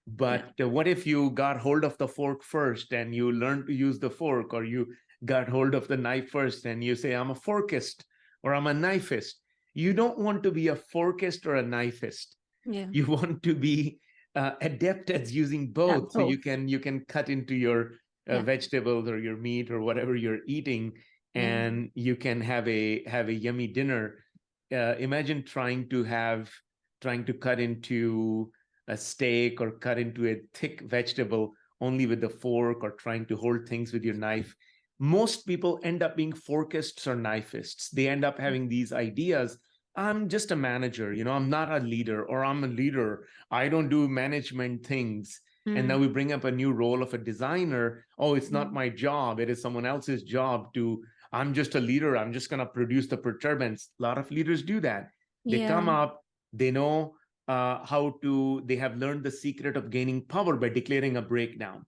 But what if you got hold of the fork first and you learned to use the fork, or you got hold of the knife first and you say, I'm a forkist or I'm a knifist? You don't want to be a forkist or a knifist. You want to be adept at using both. So you can cut into your vegetables or your meat or whatever you're eating, and you can have a yummy dinner. Imagine trying to cut into a steak or cut into a thick vegetable only with the fork, or trying to hold things with your knife. Most people end up being forkists or knifists. They end up having these ideas. I'm just a manager, I'm not a leader, or I'm a leader, I don't do management things. And now we bring up a new role of a designer. Oh, it's not my job. It is someone else's job I'm just a leader. I'm just going to produce the perturbance. A lot of leaders do that. They come up, they know they have learned the secret of gaining power by declaring a breakdown.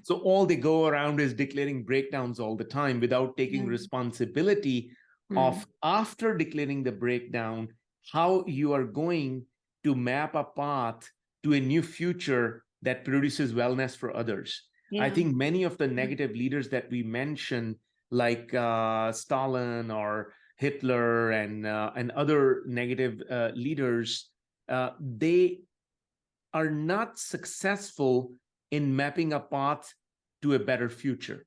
So all they go around is declaring breakdowns all the time without taking responsibility of, after declaring the breakdown, how you are going to map a path to a new future that produces wellness for others. I think many of the negative leaders that we mentioned, like Stalin or Hitler and other negative leaders, they are not successful in mapping a path to a better future.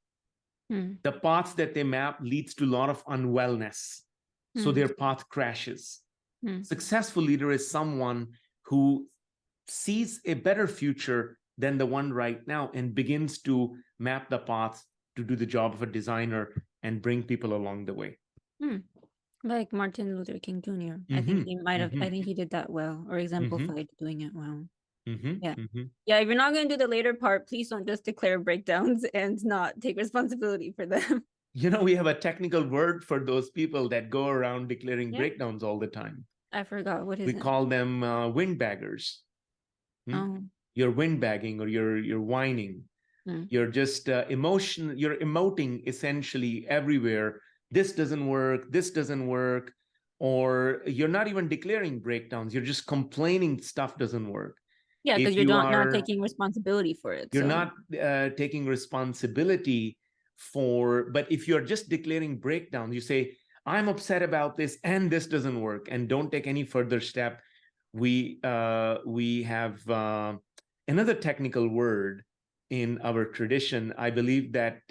The paths that they map leads to a lot of unwellness. So their path crashes. Successful leader is someone who sees a better future than the one right now and begins to map the path to do the job of a designer and bring people along the way. Like Martin Luther King Jr. I think he might have, I think he did that well, or exemplified doing it well. Yeah, if you're not going to do the later part, please don't just declare breakdowns and not take responsibility for them. We have a technical word for those people that go around declaring breakdowns all the time. I forgot. What is it? We call them windbaggers. You're windbagging, or you're whining. You're just you're emoting essentially everywhere. This doesn't work. This doesn't work. Or you're not even declaring breakdowns. You're just complaining stuff doesn't work. Yeah, because you're not taking responsibility for it. You're not taking responsibility but if you're just declaring breakdown, you say, I'm upset about this and this doesn't work, and don't take any further step. We have another technical word in our tradition. I believe that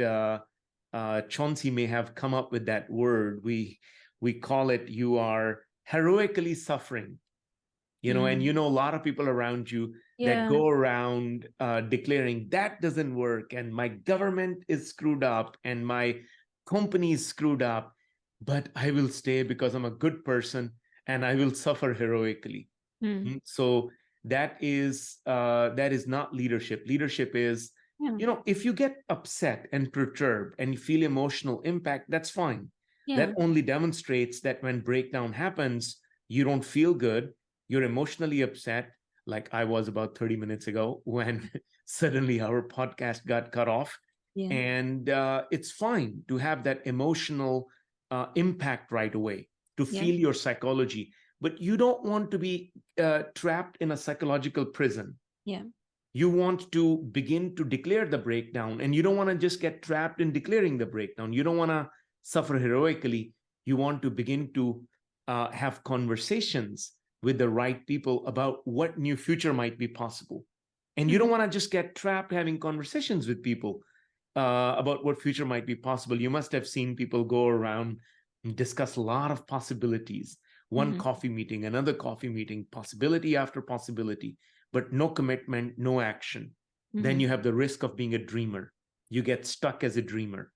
Chauncey may have come up with that word. We call it, you are heroically suffering. And a lot of people around you that go around declaring that doesn't work, and my government is screwed up, and my company is screwed up, but I will stay because I'm a good person and I will suffer heroically. So that is not leadership. Leadership is, if you get upset and perturbed and you feel emotional impact, that's fine. That only demonstrates that when breakdown happens, you don't feel good. You're emotionally upset, like I was about 30 minutes ago when suddenly our podcast got cut off. And it's fine to have that emotional impact right away, to feel your psychology. But you don't want to be trapped in a psychological prison. You want to begin to declare the breakdown, and you don't want to just get trapped in declaring the breakdown. You don't want to suffer heroically. You want to begin to have conversations with the right people about what new future might be possible. And you don't want to just get trapped having conversations with people about what future might be possible. You must have seen people go around and discuss a lot of possibilities. One coffee meeting, another coffee meeting, possibility after possibility, but no commitment, no action. Then you have the risk of being a dreamer. You get stuck as a dreamer.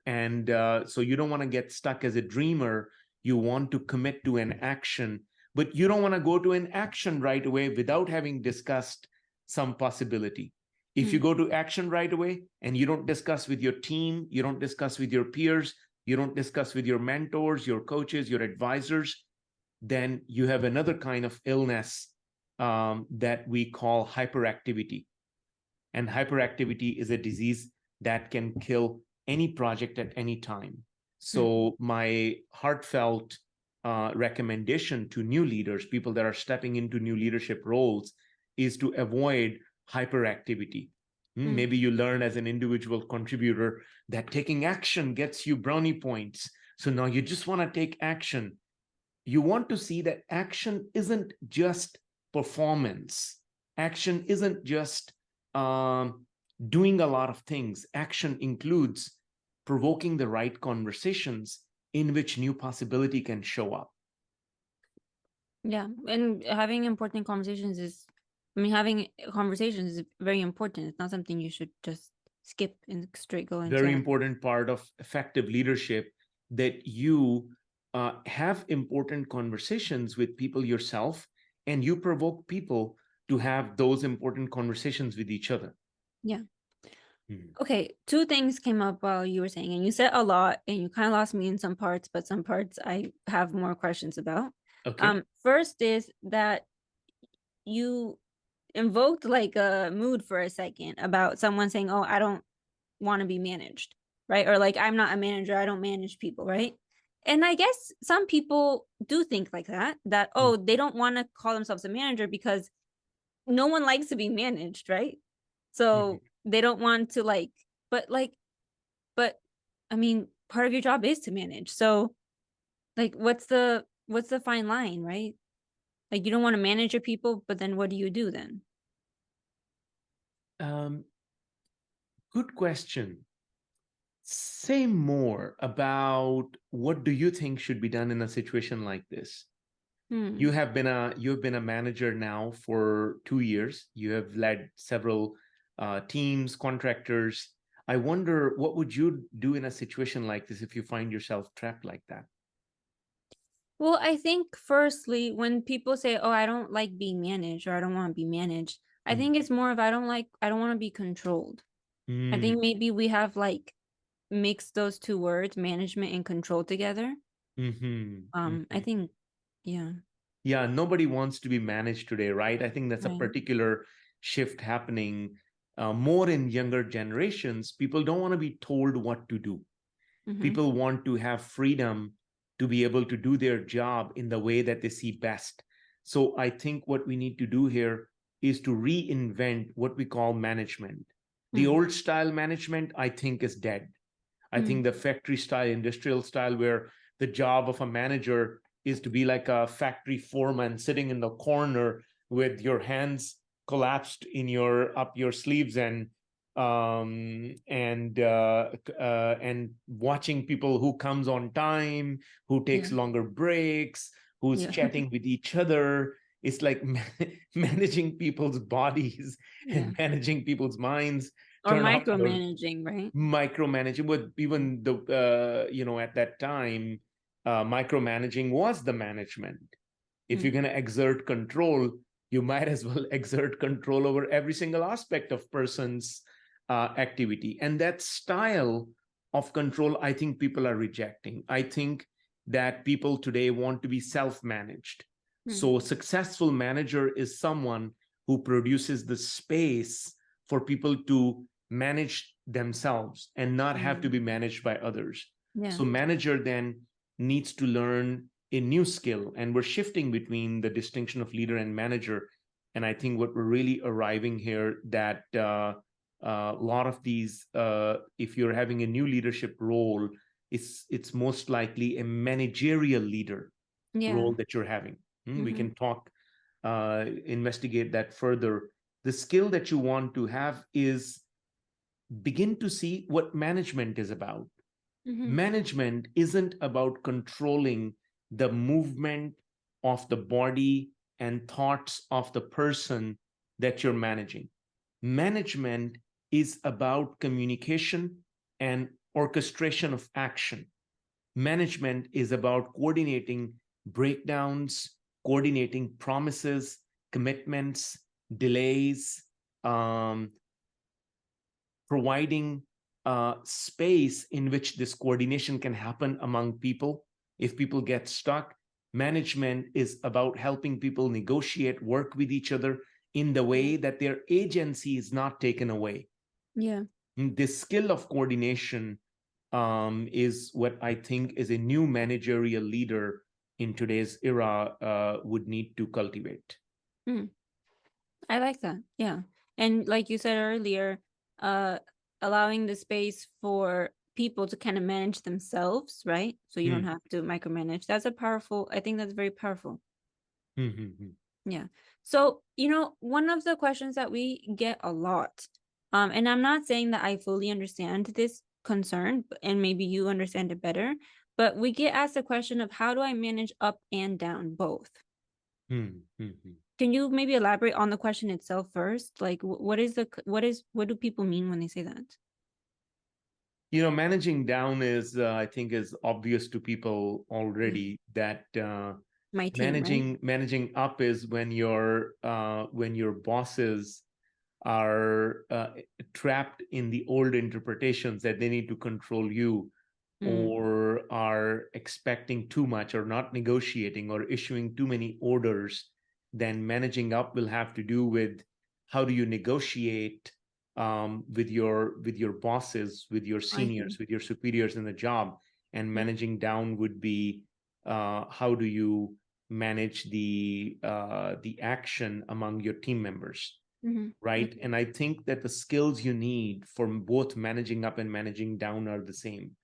And so you don't want to get stuck as a dreamer. You want to commit to an action, but you don't want to go to an action right away without having discussed some possibility. If you go to action right away and you don't discuss with your team, you don't discuss with your peers, you don't discuss with your mentors, your coaches, your advisors, then you have another kind of illness that we call hyperactivity. And hyperactivity is a disease that can kill any project at any time. So my heartfelt recommendation to new leaders, people that are stepping into new leadership roles, is to avoid hyperactivity. Maybe you learn as an individual contributor that taking action gets you brownie points. So now you just want to take action. You want to see that action isn't just performance. Action isn't just doing a lot of things. Action includes provoking the right conversations in which new possibility can show up. Yeah, and having important conversations is, having conversations is very important. It's not something you should just skip and straight go into. Very important part of effective leadership, that you have important conversations with people yourself, and you provoke people to have those important conversations with each other. Yeah. Okay, two things came up while you were saying, and you said a lot, and you kind of lost me in some parts, but some parts I have more questions about. Okay. First is that you invoked like a mood for a second about someone saying, oh, I don't want to be managed, right? Or like, I'm not a manager, I don't manage people, right? And I guess some people do think like that, oh, they don't want to call themselves a manager because no one likes to be managed, right? So they don't want to but I mean, part of your job is to manage. So like, what's the fine line, right? Like, you don't want to manage your people, but then what do you do then? Good question. Say more about what do you think should be done in a situation like this? You've been a manager now for 2 years. You have led several teams, contractors. I wonder, what would you do in a situation like this if you find yourself trapped like that? Well, I think firstly, when people say, oh, I don't like being managed, or I don't want to be managed, I think it's more of, I don't want to be controlled. I think maybe we have mixed those two words, management and control, together. I think, yeah. Yeah, nobody wants to be managed today, right? I think that's a Right. particular shift happening more in younger generations. People don't want to be told what to do. People want to have freedom to be able to do their job in the way that they see best. So I think what we need to do here is to reinvent what we call management. The old style management, I think, is dead. I think the factory style, industrial style, where the job of a manager is to be like a factory foreman sitting in the corner with your hands collapsed in up your sleeves and watching people who comes on time, who takes longer breaks, who's chatting with each other. It's like managing people's bodies and managing people's minds. Or micromanaging, right? Micromanaging, with even the at that time, micromanaging was the management. If you're going to exert control, you might as well exert control over every single aspect of person's activity. And that style of control, I think people are rejecting. I think that people today want to be self-managed. So a successful manager is someone who produces the space for people to manage themselves and not have to be managed by others. So manager then needs to learn a new skill, and we're shifting between the distinction of leader and manager. And I think what we're really arriving here, that a lot of these, if you're having a new leadership role, it's most likely a managerial leader role that you're having. We can talk, investigate that further. The skill that you want to have is begin to see what management is about. Management isn't about controlling the movement of the body and thoughts of the person that you're managing. Management is about communication and orchestration of action. Management is about coordinating breakdowns, coordinating promises, commitments, delays, providing space in which this coordination can happen among people. If people get stuck, management is about helping people negotiate, work with each other in the way that their agency is not taken away. This skill of coordination is what I think is a new managerial leader in today's era would need to cultivate. I like that. Yeah. And like you said earlier, allowing the space for people to kind of manage themselves, right? So you don't have to micromanage. That's I think that's very powerful. Yeah. So, one of the questions that we get a lot, and I'm not saying that I fully understand this concern, and maybe you understand it better, but we get asked the question of, how do I manage up and down both? Can you maybe elaborate on the question itself first? Like, what do people mean when they say that? Managing down is, I think, is obvious to people already. That My team, managing up is when your bosses are trapped in the old interpretations that they need to control you, or are expecting too much, or not negotiating, or issuing too many orders. Then managing up will have to do with how do you negotiate with your bosses, with your seniors, with your superiors in the job. And managing down would be how do you manage the action among your team members, right? And I think that the skills you need for both managing up and managing down are the same.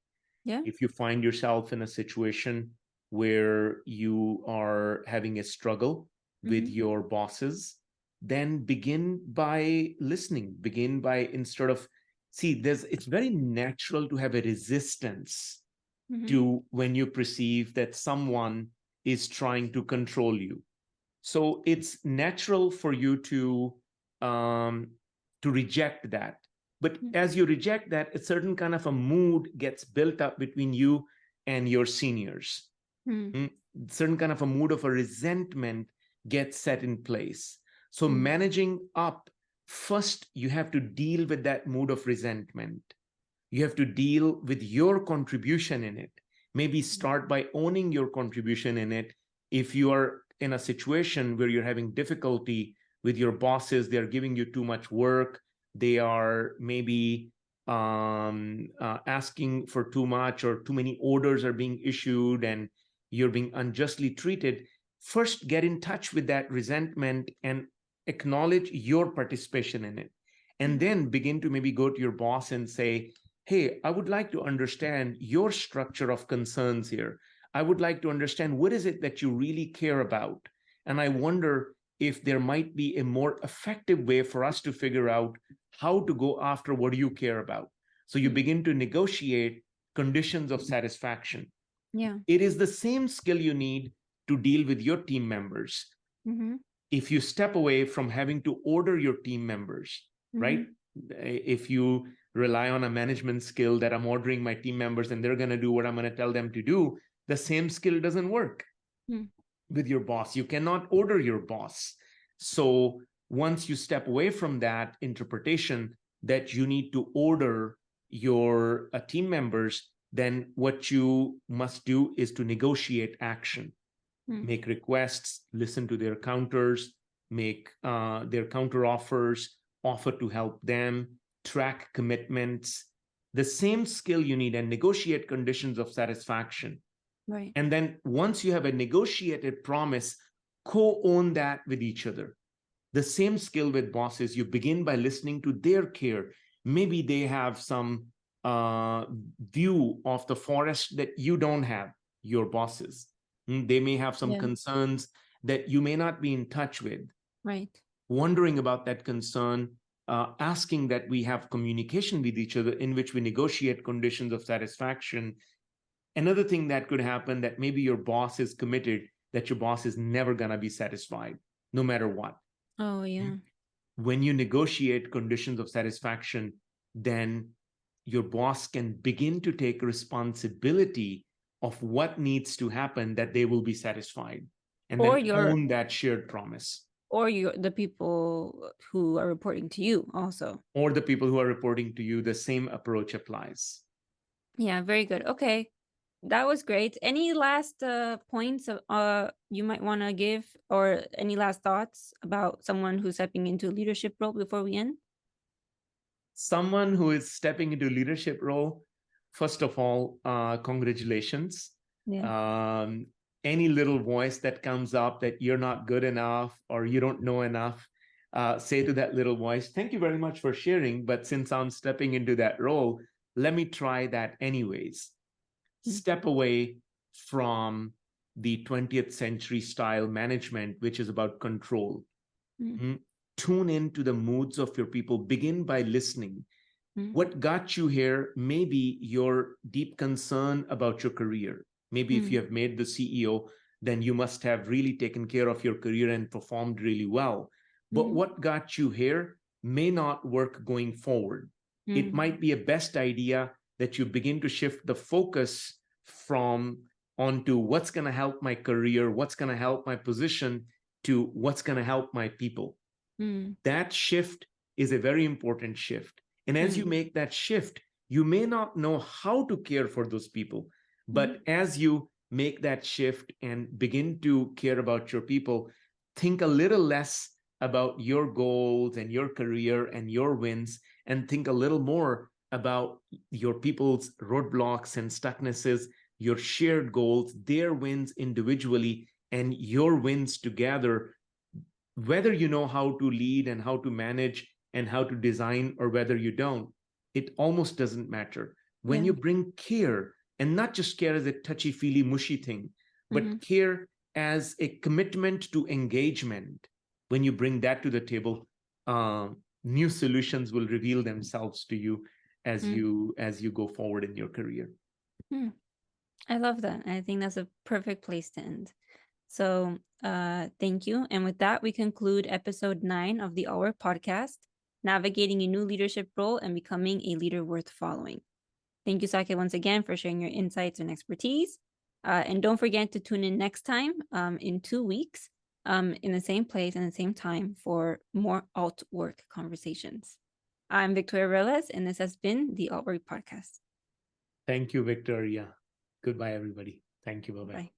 If you find yourself in a situation where you are having a struggle with your bosses, then begin by listening. Begin by, instead of, it's very natural to have a resistance to when you perceive that someone is trying to control you. So it's natural for you to reject that. But as you reject that, a certain kind of a mood gets built up between you and your seniors. Certain kind of a mood of a resentment gets set in place. So managing up, first, you have to deal with that mood of resentment. You have to deal with your contribution in it. Maybe start by owning your contribution in it. If you are in a situation where you're having difficulty with your bosses, they're giving you too much work, they are maybe asking for too much, or too many orders are being issued and you're being unjustly treated, first get in touch with that resentment and acknowledge your participation in it. and then begin to maybe go to your boss and say, hey, I would like to understand your structure of concerns here. I would like to understand what is it that you really care about. And I wonder if there might be a more effective way for us to figure out how to go after what you care about. So you begin to negotiate conditions of satisfaction. Yeah. It is the same skill you need to deal with your team members. If you step away from having to order your team members, right? If you rely on a management skill that I'm ordering my team members and they're going to do what I'm going to tell them to do, the same skill doesn't work with your boss. You cannot order your boss. So once you step away from that interpretation that you need to order your team members, then what you must do is to negotiate action, make requests, listen to their counters, make their counter offers, offer to help them, track commitments, the same skill you need, and negotiate conditions of satisfaction. Right. And then once you have a negotiated promise, co-own that with each other. The same skill with bosses, you begin by listening to their care. Maybe they have some view of the forest that you don't have, your bosses. They may have some concerns that you may not be in touch with. Right. Wondering about that concern, asking that we have communication with each other in which we negotiate conditions of satisfaction. Another thing that could happen, that maybe your boss is committed, that your boss is never going to be satisfied, no matter what. Oh, yeah. When you negotiate conditions of satisfaction, then your boss can begin to take responsibility of what needs to happen that they will be satisfied, and Or then own that shared promise. Or the people who are reporting to you also. Or the people who are reporting to you, the same approach applies. Yeah, very good. Okay. That was great. Any last points you might want to give, or any last thoughts about someone who's stepping into a leadership role before we end? Someone who is stepping into a leadership role, first of all, congratulations. Yeah. Any little voice that comes up that you're not good enough or you don't know enough, say to that little voice, thank you very much for sharing, but since I'm stepping into that role, let me try that anyways. Step away from the 20th century style management, which is about control. Tune into the moods of your people. Begin by listening. What got you here may be your deep concern about your career. Maybe if you have made the CEO, then you must have really taken care of your career and performed really well. But what got you here may not work going forward. It might be a best idea that you begin to shift the focus from onto what's going to help my career, what's going to help my position, to what's going to help my people. That shift is a very important shift. And as you make that shift, you may not know how to care for those people. But as you make that shift and begin to care about your people, think a little less about your goals and your career and your wins, and think a little more about your people's roadblocks and stucknesses, your shared goals, their wins individually, and your wins together. Whether you know how to lead and how to manage and how to design, or whether you don't, it almost doesn't matter. When you bring care, and not just care as a touchy-feely, mushy thing, but care as a commitment to engagement, when you bring that to the table, new solutions will reveal themselves to you as you go forward in your career. I love that. I think that's a perfect place to end. So thank you. And with that, we conclude episode 9 of the Our podcast, Navigating a New Leadership Role and Becoming a Leader Worth Following. Thank you, Sake, once again for sharing your insights and expertise. And don't forget to tune in next time in 2 weeks in the same place and the same time for more alt work conversations. I'm Victoria Reles, and this has been the Alt Work Podcast. Thank you, Victoria. Goodbye, everybody. Thank you. Bye-bye. Bye.